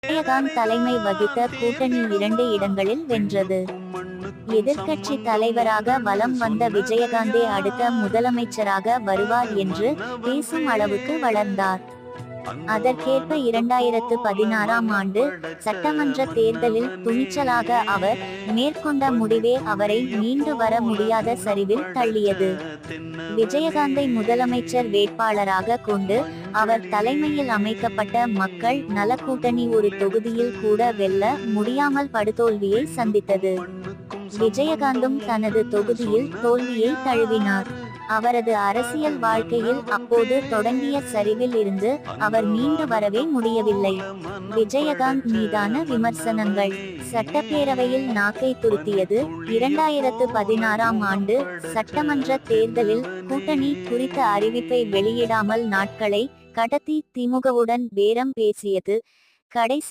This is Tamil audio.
விஜயகாந்த் தலைமை வகித்த கூட்டணி 2 இடங்களில் வென்றது. எதிர்க்கட்சி தலைவராக வலம் வந்த விஜயகாந்தே அடுத்த முதலமைச்சராக வருவார் என்று பேசும் அளவுக்கு வளர்ந்தார். அதற்கேற்ப 2016ஆம் ஆண்டு சட்டமன்ற தேர்தலில் துணிச்சலாக அவர் மேற்கொண்ட முடிவே அவரை மீண்டு வர முடியாத சரிவில் தள்ளியது. விஜயகாந்தை முதலமைச்சர் வேட்பாளராக கொண்டு அவர் தலைமையில் அமைக்கப்பட்ட மக்கள் நல கூட்டணி ஒரு தொகுதியில் கூட வெல்ல முடியாமல் படுதோல்வியை சந்தித்தது. விஜயகாந்தும் தனது தொகுதியில் தோல்வியை தழுவினார். அவரது அரசியல் வாழ்க்கையில் அப்போது தொடங்கிய சரிவில் இருந்து அவர் மீண்டு வரவே முடியவில்லை. விஜயகாந்த் மீதான விமர்சனங்கள் சட்டப்பேரவையில் நாக்கை துருத்தியது. 2016ஆம் ஆண்டு சட்டமன்ற தேர்தலில் கூட்டணி குறித்த அறிவிப்பை வெளியிடாமல் நாட்களை கடத்தி திமுகவுடன் பேரம் பேசியது. கடைசி